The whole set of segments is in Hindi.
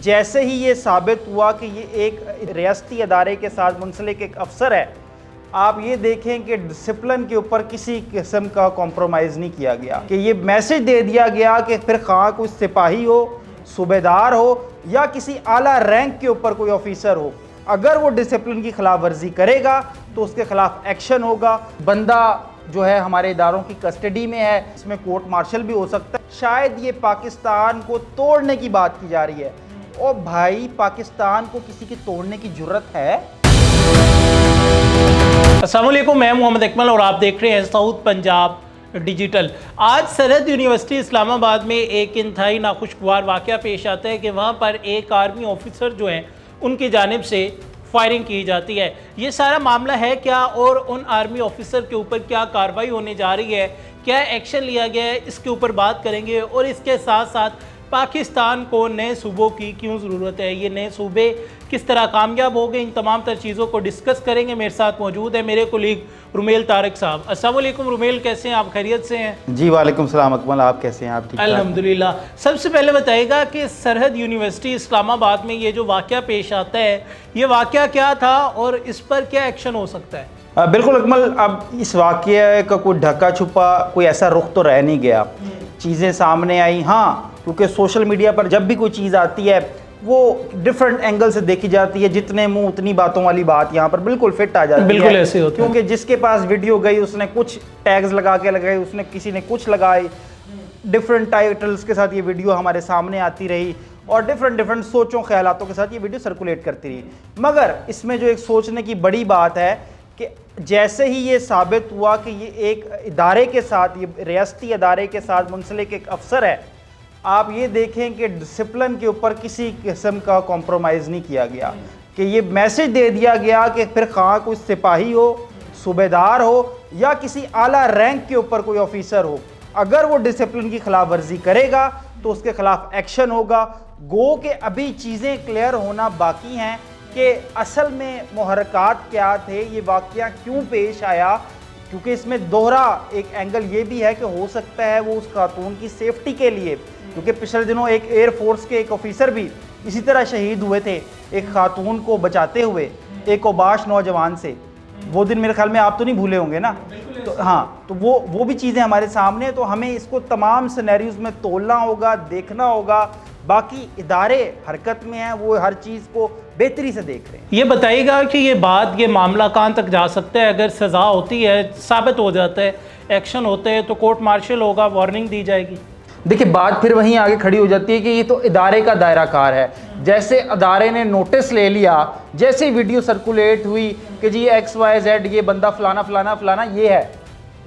जैसे ही ये साबित हुआ कि ये एक रियासती अदारे के साथ मुंसलिक एक अफसर है, आप ये देखें कि डिसिप्लिन के ऊपर किसी किस्म का कॉम्प्रोमाइज़ नहीं किया गया, कि ये मैसेज दे दिया गया कि फिर खां कोई सिपाही हो, सूबेदार हो या किसी आला रैंक के ऊपर कोई ऑफिसर हो, अगर वो डिसिप्लिन की खिलाफ वर्जी करेगा तो उसके खिलाफ एक्शन होगा। बंदा जो है हमारे इदारों की कस्टडी में है, इसमें कोर्ट मार्शल भी हो सकता है। शायद ये पाकिस्तान को तोड़ने की बात की जा रही है, और भाई पाकिस्तान को किसी की तोड़ने की जुर्रत है? अस्सलाम वालेकुम, मैं मोहम्मद अकमल और आप देख रहे हैं साउथ पंजाब डिजिटल। आज सरहद यूनिवर्सिटी इस्लामाबाद में एक इंतहाई नाखुशगवार वाक़या पेश आता है कि वहाँ पर एक आर्मी ऑफिसर जो हैं उनकी जानिब से फायरिंग की जाती है। ये सारा मामला है क्या, और उन आर्मी ऑफिसर के ऊपर क्या कार्रवाई होने जा रही है, क्या एक्शन लिया गया है, इसके ऊपर बात करेंगे। और इसके साथ साथ पाकिस्तान को नए सूबों की क्यों ज़रूरत है, ये नए सूबे किस तरह कामयाब हो गए, इन तमाम तर चीज़ों को डिस्कस करेंगे। मेरे साथ मौजूद है मेरे कोलीग रुमेल तारक साहब। अस्सलाम वालेकुम रुमेल, कैसे हैं आप? खैरियत से हैं? जी वालेकुम सलाम अकमल, आप कैसे हैं? आप ठीक? अल्हम्दुलिल्लाह। सबसे पहले बताइएगा कि सरहद यूनिवर्सिटी इस्लामाबाद में ये जो वाक़या पेश आता है, ये वाक़या क्या था और इस पर क्या एक्शन हो सकता है? बिल्कुल अकमल, अब इस वाक़े का कोई ढका छुपा कोई ऐसा रुख तो रह नहीं गया। चीज़ें सामने आई, हाँ, क्योंकि सोशल मीडिया पर जब भी कोई चीज़ आती है वो डिफरेंट एंगल से देखी जाती है। जितने मुंह उतनी बातों वाली बात यहाँ पर बिल्कुल फिट आ जाती है। बिल्कुल ऐसे होता है, क्योंकि जिसके पास वीडियो गई उसने कुछ टैग्स लगा के लगाए, उसने किसी ने कुछ लगाए, डिफरेंट टाइटल्स के साथ ये वीडियो हमारे सामने आती रही और डिफरेंट सोचों ख्यालातों के साथ ये वीडियो सर्कुलेट करती रही। मगर इसमें जो एक सोचने की बड़ी बात है कि जैसे ही ये साबित हुआ कि ये एक इदारे के साथ, ये रियासती अदारे के साथ मुंसलिक एक अफसर है, आप ये देखें कि डिसिप्लिन के ऊपर किसी किस्म का कॉम्प्रोमाइज़ नहीं किया गया, कि ये मैसेज दे दिया गया कि फिर खां कोई सिपाही हो, सूबेदार हो या किसी आला रैंक के ऊपर कोई ऑफिसर हो, अगर वो डिसिप्लिन की खिलाफ वर्जी करेगा तो उसके खिलाफ एक्शन होगा। गो के अभी चीज़ें क्लियर होना बाकी हैं कि असल में मुहर्रकात क्या थे, ये वाक़या क्यों पेश आया, क्योंकि इसमें दोहरा एक एंगल ये भी है कि हो सकता है वो उस खातून की सेफ्टी के लिए, क्योंकि पिछले दिनों एक एयरफोर्स के एक ऑफिसर भी इसी तरह शहीद हुए थे एक खातून को बचाते हुए, एक ओबाश नौजवान से। वो दिन मेरे ख्याल में आप तो नहीं भूले होंगे ना? तो हाँ, तो वो भी चीज़ें हमारे सामने, तो हमें इसको तमाम सिनेरियोज़ में तोलना होगा, देखना होगा। बाकी इदारे हरकत में हैं, वो हर चीज़ को बेहतरी से देख रहे हैं। ये बताइएगा कि ये बात, ये मामला कहाँ तक जा सकता है? अगर सज़ा होती है, साबित हो जाता है, एक्शन होते हैं, तो कोर्ट मार्शल होगा, वार्निंग दी जाएगी। देखिए, बात फिर वहीं आगे खड़ी हो जाती है कि ये तो इदारे का दायरा कार है। जैसे अदारे ने नोटिस ले लिया, जैसे वीडियो सर्कुलेट हुई कि जी XYZ ये बंदा फलाना फलाना फलाना ये है,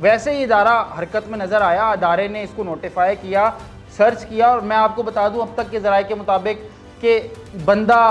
वैसे ही इदारा हरकत में नज़र आया। अदारे ने इसको नोटिफाई किया, सर्च किया, और मैं आपको बता दूं अब तक के ज़राए के मुताबिक कि बंदा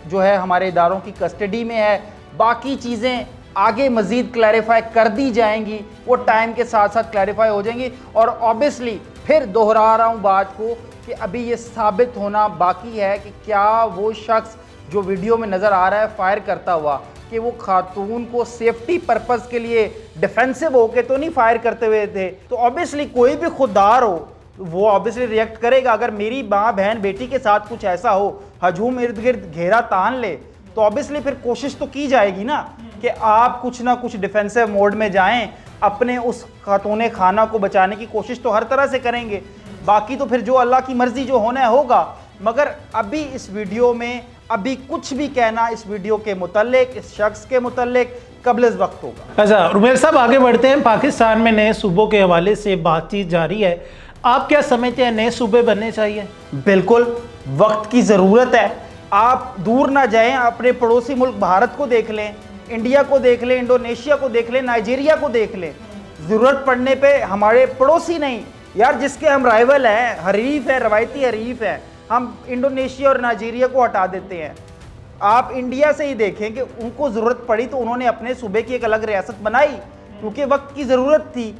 जो है हमारे इदारों की कस्टडी में है। बाकी चीज़ें आगे मज़ीद क्लैरिफाई कर दी जाएंगी, वो टाइम के साथ साथ क्लैरिफाई हो जाएंगी। और ऑब्वियसली फिर दोहरा रहा हूँ बात को कि अभी ये साबित होना बाकी है कि क्या वो शख्स जो वीडियो में नज़र आ रहा है फायर करता हुआ, कि वो खातून को सेफ्टी पर्पज़ के लिए डिफेंसिव होके तो नहीं फायर करते हुए थे। तो ऑब्वियसली कोई भी खुददार हो वो ऑब्वियसली रिएक्ट करेगा। अगर मेरी माँ बहन बेटी के साथ कुछ ऐसा हो, हजूम इर्द गिर्द घेरा तान ले, तो ऑब्वियसली फिर कोशिश तो की जाएगी ना कि आप कुछ ना कुछ डिफेंसिव मोड में जाएं, अपने उस खातून खाना को बचाने की कोशिश तो हर तरह से करेंगे। बाकी तो फिर जो अल्लाह की मर्ज़ी जो होना है होगा। मगर अभी इस वीडियो में अभी कुछ भी कहना इस वीडियो के मुतल्लिक, इस शख्स के मुतल्लिक कब्ल वक्त होगा। अच्छा रुमेल साहब, आगे बढ़ते हैं। पाकिस्तान में नए सूबों के हवाले से बातचीत जारी है, आप क्या समझते हैं, नए सूबे बनने चाहिए? बिल्कुल वक्त की ज़रूरत है। आप दूर ना जाएं, अपने पड़ोसी मुल्क भारत को देख लें, इंडिया को देख लें, इंडोनेशिया को देख लें, नाइजीरिया को देख लें। ज़रूरत पड़ने पे हमारे पड़ोसी नहीं यार, जिसके हम राइवल हैं, हरीफ है, रवायती हरीफ है, हम इंडोनेशिया और नाइजीरिया को हटा देते हैं। आप इंडिया से ही देखें कि उनको ज़रूरत पड़ी तो उन्होंने अपने सूबे की एक अलग रियासत बनाई, क्योंकि वक्त की ज़रूरत थी।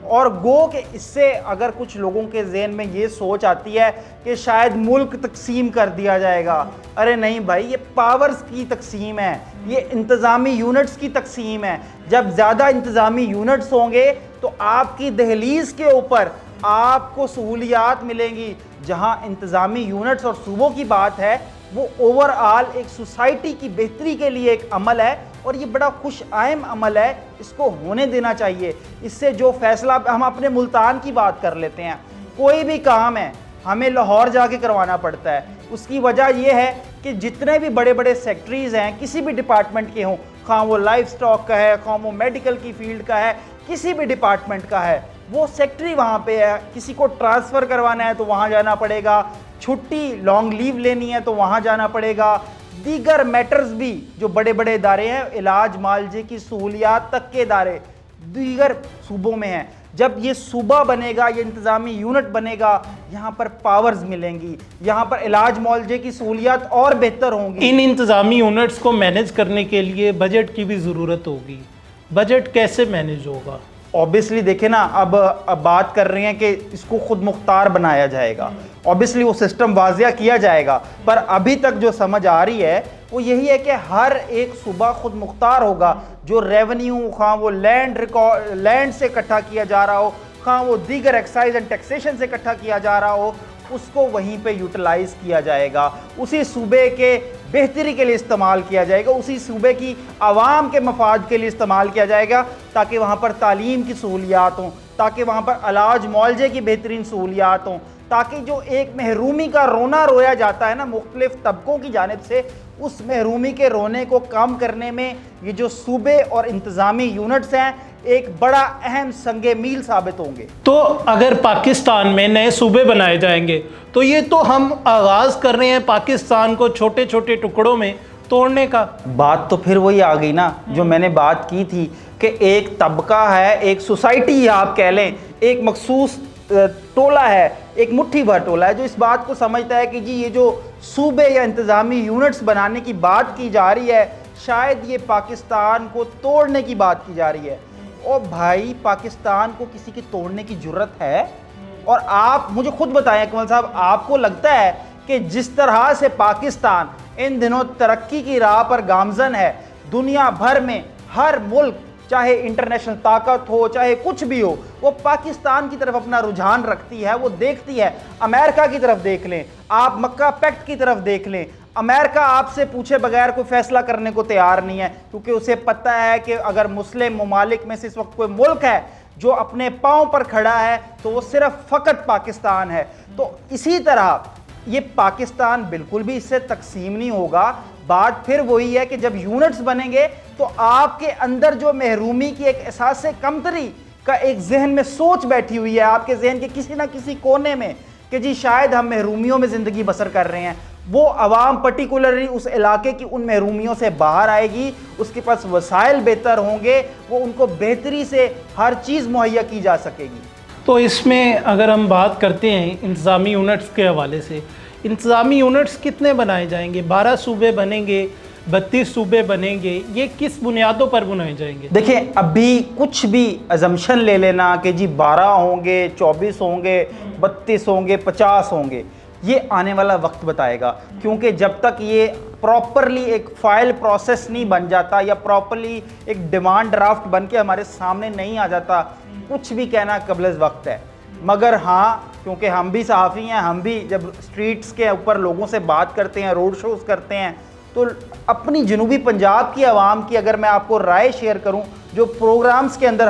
और गो कि इससे अगर कुछ लोगों के जहन में ये सोच आती है कि शायद मुल्क तकसीम कर दिया जाएगा, अरे नहीं भाई, ये पावर्स की तकसीम है, ये इंतज़ामी यूनिट्स की तकसीम है। जब ज़्यादा इंतज़ामी यूनिट्स होंगे तो आपकी दहलीज़ के ऊपर आपको सहूलियात मिलेंगी। जहां इंतज़ामी यूनिट्स और सूबों की बात है, वो ओवरऑल एक सोसाइटी की बेहतरी के लिए एक अमल है और ये बड़ा खुश आइम अमल है, इसको होने देना चाहिए। इससे जो फैसला, हम अपने मुल्तान की बात कर लेते हैं, कोई भी काम है हमें लाहौर जाके करवाना पड़ता है। उसकी वजह यह है कि जितने भी बड़े बड़े सेक्टरीज हैं किसी भी डिपार्टमेंट के हों, खां वो लाइफ स्टॉक का है, खां वो मेडिकल की फील्ड का है, किसी भी डिपार्टमेंट का है, वो सेक्रेटरी वहाँ पे है। किसी को ट्रांसफ़र करवाना है तो वहाँ जाना पड़ेगा, छुट्टी लॉन्ग लीव लेनी है तो वहाँ जाना पड़ेगा, दीगर मैटर्स भी जो बड़े बड़े इदारे हैं, इलाज मालजे की सहूलियात तक के इदारे दीगर सूबों में हैं। जब ये सूबा बनेगा, ये इंतज़ामी यूनिट बनेगा, यहाँ पर पावर्स मिलेंगी, यहाँ पर इलाज मुआवजे की सहूलियात और बेहतर होंगी। इन इंतज़ामी यूनिट्स को मैनेज करने के लिए बजट की भी ज़रूरत होगी। बजट कैसे मैनेज होगा? ऑब्वियसली देखिए ना, अब बात कर रहे हैं कि इसको खुद मुख्तार बनाया जाएगा, ऑब्वियसली वो सिस्टम वाजिया किया जाएगा, पर अभी तक जो समझ आ रही है वो यही है कि हर एक सूबा खुद मुख्तार होगा। जो रेवेन्यू, खां वो लैंड से इकट्ठा किया जा रहा हो, खां वो दीगर एक्साइज एंड टैक्सेशन से इकट्ठा किया जा रहा हो, उसको वहीं पे यूटिलाइज किया जाएगा, उसी सूबे के बेहतरी के लिए इस्तेमाल किया जाएगा, उसी सूबे की आवाम के मफाद के लिए इस्तेमाल किया जाएगा, ताकि वहाँ पर तालीम की सहूलियात हों, ताकि वहाँ पर इलाज मुआवजे की बेहतरीन सहूलियात हों, ताकि जो एक महरूमी का रोना रोया जाता है ना मुख्तलिफ तबकों की जानिब से, उस महरूमी के रोने को कम करने में ये जो सूबे और इंतज़ामी यूनिट्स हैं एक बड़ा अहम संगे मील साबित होंगे। तो अगर पाकिस्तान में नए सूबे बनाए जाएंगे तो ये तो हम आगाज़ कर रहे हैं पाकिस्तान को छोटे छोटे टुकड़ों में तोड़ने का। बात तो फिर वही आ गई ना जो मैंने बात की थी कि एक तबका है, एक सोसाइटी आप कह लें, एक मखसूस टोला है, एक मुट्ठी भर टोला है जो इस बात को समझता है कि जी ये जो सूबे या इंतज़ामी यूनिट्स बनाने की बात की जा रही है, शायद ये पाकिस्तान को तोड़ने की बात की जा रही है। और भाई, पाकिस्तान को किसी की तोड़ने की जुर्रत है? और आप मुझे खुद बताएं कमल साहब, आपको लगता है कि जिस तरह से पाकिस्तान इन दिनों तरक्की की राह पर गामजन है, दुनिया भर में हर मुल्क, चाहे इंटरनेशनल ताकत हो चाहे कुछ भी हो, वो पाकिस्तान की तरफ अपना रुझान रखती है, वो देखती है। अमेरिका की तरफ देख लें, आप मक्का पैक्ट की तरफ देख लें, अमेरिका आपसे पूछे बगैर कोई फैसला करने को तैयार नहीं है, क्योंकि उसे पता है कि अगर मुस्लिम ममालिक में से इस वक्त कोई मुल्क है जो अपने पाँव पर खड़ा है तो वो सिर्फ फ़कत पाकिस्तान है। तो इसी तरह ये पाकिस्तान बिल्कुल भी इससे तकसीम नहीं होगा। बात फिर वही है कि जब यूनिट्स बनेंगे तो आपके अंदर जो महरूमी की एक एहसास कमतरी का एक जहन में सोच बैठी हुई है, आपके जहन के किसी ना किसी कोने में, कि जी शायद हम महरूमियों में ज़िंदगी बसर कर रहे हैं, वो आवाम पर्टिकुलरली उस इलाके की उन महरूमियों से बाहर आएगी, उसके पास वसाइल बेहतर होंगे, वो उनको बेहतरी से हर चीज़ मुहैया की जा सकेगी। तो इसमें अगर हम बात करते हैं इंतज़ामी यूनिट्स के हवाले से, इंतज़ामी यूनिट्स कितने बनाए जाएंगे? 12 सूबे बनेंगे, 32 सूबे बनेंगे, ये किस बुनियादों पर बनाए जाएंगे? देखिए, अभी कुछ भी अजम्पशन ले लेना कि जी 12 होंगे, 24 होंगे, 32 होंगे, 50 होंगे, ये आने वाला वक्त बताएगा। क्योंकि जब तक ये प्रॉपरली एक फाइल प्रोसेस नहीं बन जाता या प्रॉपरली एक डिमांड ड्राफ्ट बन के हमारे सामने नहीं आ जाता, कुछ भी कहना कबल वक्त है। मगर हाँ, क्योंकि हम भी सहाफ़ी हैं, हम भी जब स्ट्रीट्स के ऊपर लोगों से बात करते हैं, रोड शोज़ करते हैं, तो अपनी जनूबी पंजाब की आवाम की अगर मैं आपको राय शेयर करूं, जो प्रोग्राम्स के अंदर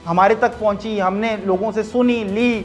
हमारे तक पहुंची, हमने लोगों से सुनी ली,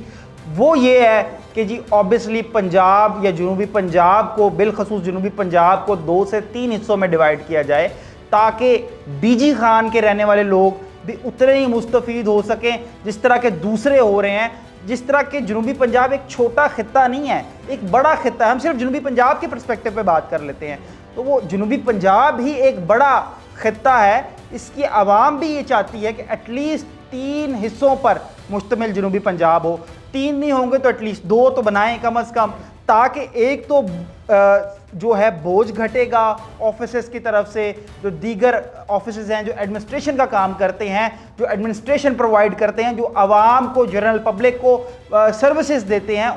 वो ये है कि जी ऑब्वियसली पंजाब या जनूबी पंजाब को, बिलखसूस जनूबी पंजाब को 2 से 3 हिस्सों में डिवाइड किया जाए, ताकि बीजी खान के रहने वाले लोग भी उतने ही मुस्तफ़ीद हो सकें जिस तरह के दूसरे हो रहे हैं। जिस तरह के जनूबी पंजाब एक छोटा खित्ता नहीं है, एक बड़ा खित्ता है। हम सिर्फ जनूबी पंजाब के पर्सपेक्टिव पे बात कर लेते हैं, तो वो जनूबी पंजाब ही एक बड़ा खित्ता है। इसकी आवाम भी ये चाहती है कि एटलीस्ट 3 हिस्सों पर मुश्तमिल जनूबी पंजाब हो। 3 नहीं होंगे तो एटलीस्ट 2 तो बनाएं कम अज़ कम, ताकि एक तो जो है बोझ घटेगा ऑफिसेस की तरफ से, जो दीगर ऑफिसेस हैं जो एडमिनिस्ट्रेशन का काम करते हैं, जो एडमिनिस्ट्रेशन प्रोवाइड करते हैं, जो आवाम को, जनरल पब्लिक को सर्विसेज देते हैं,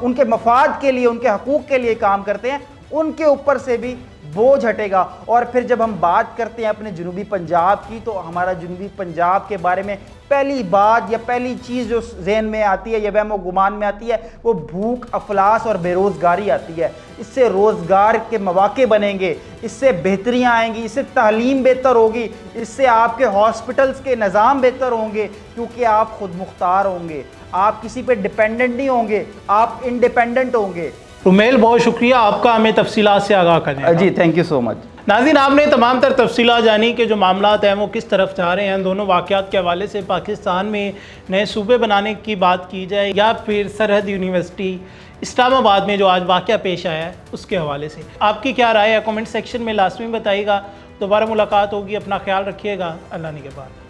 उनके मफाद के लिए, उनके हकूक़ के लिए काम करते हैं, उनके ऊपर से भी बोझ हटेगा। और फिर जब हम बात करते हैं अपने जनूबी पंजाब की, तो हमारा जनूबी पंजाब के बारे में पहली बात या पहली चीज़ जो जहन में आती है या वहम गुमान में आती है वो भूख, अफलास और बेरोज़गारी आती है। इससे रोज़गार के मौके बनेंगे, इससे बेहतरियाँ आएंगी, इससे तालीम बेहतर होगी, इससे आपके हॉस्पिटल्स के निज़ाम बेहतर होंगे, क्योंकि आप खुद मुख्तार होंगे, आप किसी पे डिपेंडेंट नहीं होंगे, आप इंडिपेंडेंट होंगे। रुमेल, बहुत शुक्रिया आपका हमें तफसीलात से आगाह करने का। जी थैंक यू सो मच। नाज़रीन, आपने तमाम तर तफसीलात जानी कि जो मामलात हैं वो किस तरफ जा रहे हैं। दोनों वाक़यात के हवाले से पाकिस्तान में नए सूबे बनाने की बात की जाए या फिर सरहद यूनिवर्सिटी इस्लामाबाद में जो आज वाक़या पेश आया है उसके हवाले से आपकी क्या राय है, कमेंट सेक्शन में लाजमी बताइएगा। दोबारा मुलाकात होगी, अपना ख्याल रखिएगा। अल्लाह निगहबान।